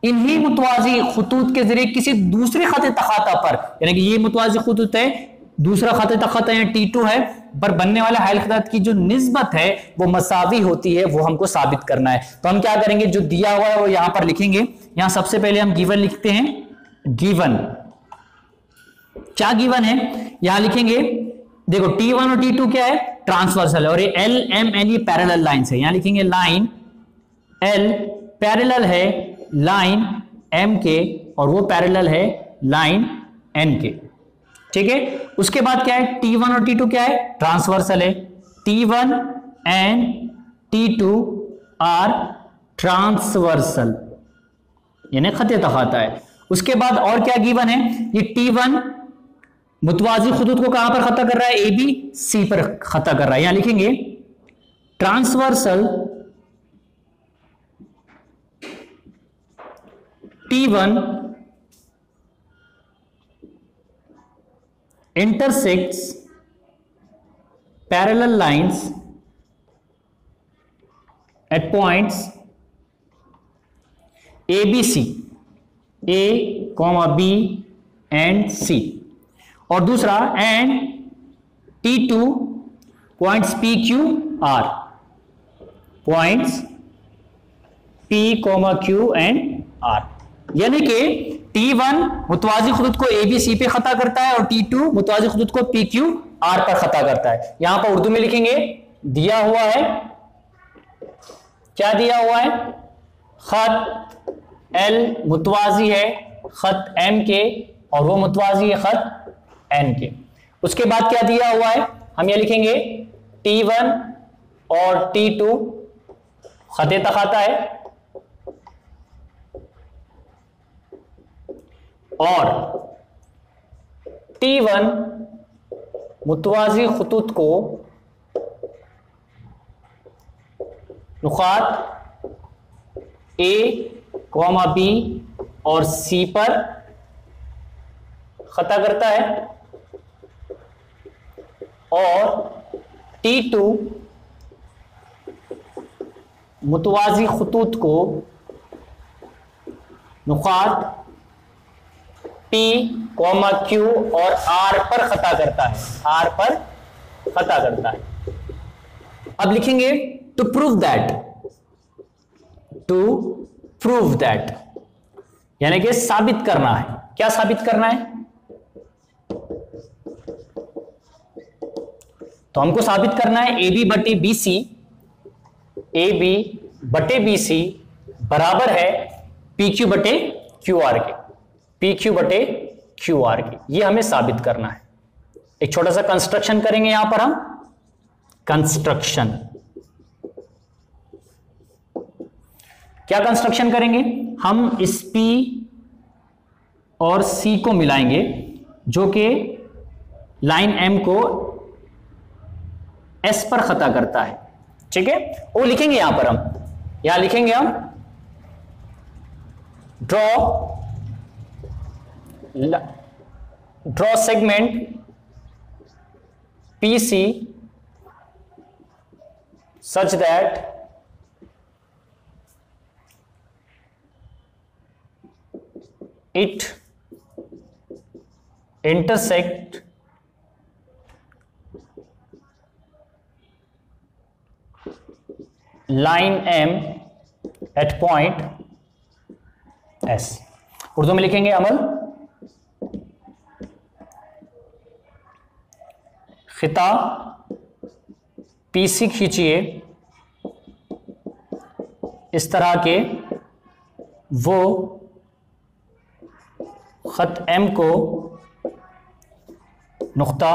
इन्हीं मुतवाजी खुतूत के जरिए किसी दूसरे खते तखाता पर, यानी कि ये मुतवाजी खुतूत है, दूसरा खते तखाता या T2 है, पर बनने वाले हाइल खितात की जो निस्बत है वो मसावी होती है, वो हमको साबित करना है। तो हम क्या करेंगे, जो दिया हुआ है वो यहां पर लिखेंगे। यहां सबसे पहले हम गिवन लिखते हैं, गिवन क्या गिवन है यहां लिखेंगे, देखो T1 और T2 क्या है, ट्रांसवर्सल, और ये L M N ये पैरेलल लाइंस है। यहां लिखेंगे लाइन L पैरेलल है लाइन M के और वो पैरेलल है लाइन N के, ठीक है। उसके बाद क्या है, T1 और T2 क्या है, ट्रांसवर्सल है, T1 and T2 are transversal यानी खते तखाता है। उसके बाद और क्या गिवन है, ये T1 मुतवाजी खुतूत को कहां पर खता कर रहा है, ए बी सी पर खता कर रहा है। यहां लिखेंगे transversal T1 intersects parallel lines at points A, B, C, A, B and C। और दूसरा and T2 points P Q R, points P, Q and R, यानी कि T1 मुतवाजी खुदूद को ABC पे खता करता है और T2 मुतवाजी खुदूद को PQ R पर खता करता है। यहां पर उर्दू में लिखेंगे, दिया हुआ है, क्या दिया हुआ है, खत L मुतवाजी है खत M के और वो मुतवाजी है खत N के। उसके बाद क्या दिया हुआ है, हम ये लिखेंगे T1 और T2 खते तखाता है और T1 मुतवाजी खुतूत को नुकात A, B और C पर खता करता है और T2 मुतवाजी खुतूत को नुकात P, Q और R पर खता करता है, R पर खता करता है। अब लिखेंगे to prove that, to prove that यानी कि साबित करना है। क्या साबित करना है, तो हमको साबित करना है AB बटे BC, AB बटे BC बराबर है PQ बटे QR के, PQ बटे QR के। ये हमें साबित करना है। एक छोटा सा कंस्ट्रक्शन करेंगे यहां पर हम, कंस्ट्रक्शन। क्या कंस्ट्रक्शन करेंगे, हम इस P और C को मिलाएंगे जो कि लाइन M को S पर खता करता है, ठीक है। वो लिखेंगे यहां पर, हम यहां लिखेंगे हम draw segment PC such that it intersect line M at point S। Urdu में लिखेंगे अमल, खिता PC खींचिए इस तरह के, वो खत M को नुक्ता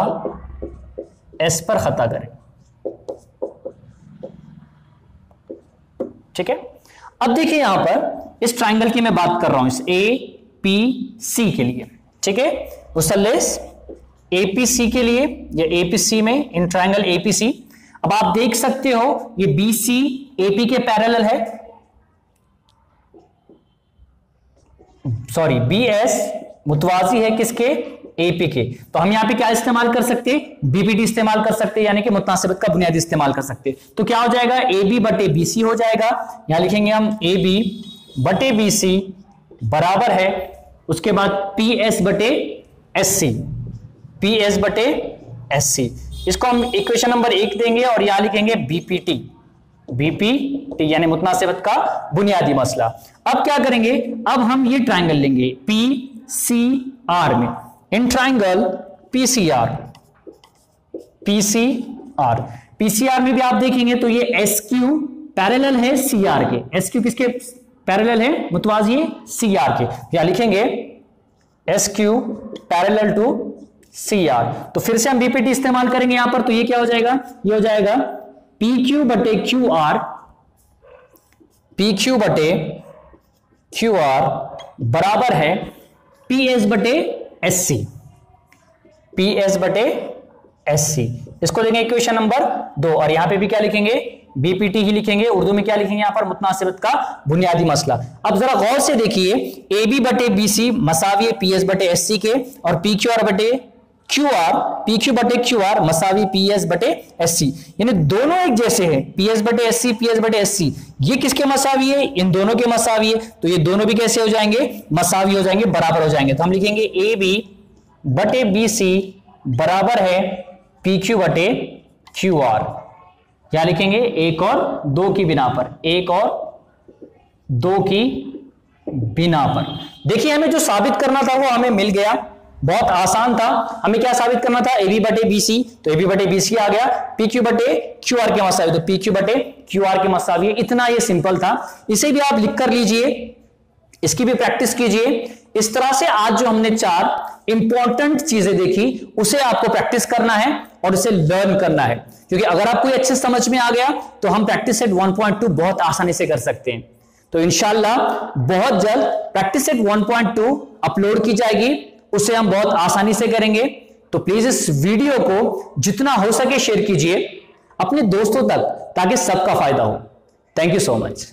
S पर खता करें, ठीक है। अब देखिए यहां पर इस ट्राइंगल की मैं बात कर रहा हूं, इस APC के लिए, ठीक है, मुसल्लस APC के लिए या APC में, इन ट्राइंगल APC। अब आप देख सकते हो ये BC AP के पैरेलल है, सॉरी BS मुतवाजी है किसके, AP के। तो हम यहां पे क्या इस्तेमाल कर सकते हैं, BPT इस्तेमाल कर सकते हैं, यानी कि मुतनासिबत का बुनियादी इस्तेमाल कर सकते हैं। तो क्या हो जाएगा, AB बटे BC हो जाएगा। यहां लिखेंगे हम AB बटे BC बराबर है, उसके बाद PS बटे SC, PS बटे SC। इसको हम इक्वेशन नंबर 1 देंगे और यहां लिखेंगे BPT यानी मुतनासिबत का बुनियादी मसला। अब क्या करेंगे, अब हम ये ट्राइंगल लेंगे PCR में, इन ट्राइंगल PCR में भी आप देखेंगे तो ये SQ पैरेलल है CR के, SQ किसके पैरेलल है, मुतवाजी है CR के। यहां लिखेंगे SQ पैरेलल टू CR। तो फिर से हम BPT इस्तेमाल करेंगे यहां पर, तो ये क्या हो जाएगा, ये हो जाएगा PQ बटे QR, PQ बटे QR बराबर है PS बटे SC, PS बटे SC। इसको देंगे इक्वेशन नंबर 2 और यहां पे भी क्या लिखेंगे, BPT ही लिखेंगे। उर्दू में क्या लिखेंगे यहां पर, मुतनासिबत का बुनियादी मसला। अब जरा गौर से देखिए, AB बटे BC मसावी PS बटे SC के और PQR बटे QR, PQ बटे QR मसावी PS बटे SC, यानी दोनों एक जैसे हैं, PS बटे SC, PS बटे SC। ये किसके मसावी है, इन दोनों के मसावी है, तो ये दोनों भी कैसे हो जाएंगे, मसावी हो जाएंगे, बराबर हो जाएंगे। तो हम लिखेंगे AB बटे BC बराबर है PQ बटे QR। क्या लिखेंगे? 1 और 2 की बिना पर, 1 और 2 की बिना पर। देखिए हमें जो साबित करना था वो हमें मिल गया, बहुत आसान था। हमें क्या साबित करना था? AB बटे BC, तो AB बटे BC आ गया। PQ बटे QR के मसावी, तो PQ बटे QR के मसावी। इतना ये सिंपल था, इसे भी आप लिख कर लीजिए, इसकी भी प्रैक्टिस कीजिए। इस तरह से आज जो हमने 4 इंपॉर्टेंट चीजें देखी उसे आपको प्रैक्टिस करना है और इसे लर्न करना है, क्योंकि अगर आपको अच्छे समझ में आ गया तो हम प्रैक्टिस सेट 1.2 बहुत आसानी से कर सकते हैं। तो इंशाल्लाह बहुत जल्द प्रैक्टिस सेट 1.2 अपलोड की जाएगी, उसे हम बहुत आसानी से करेंगे। तो प्लीज इस वीडियो को जितना हो सके शेयर कीजिए अपने दोस्तों तक, ताकि सबका फायदा हो। Thank you so much.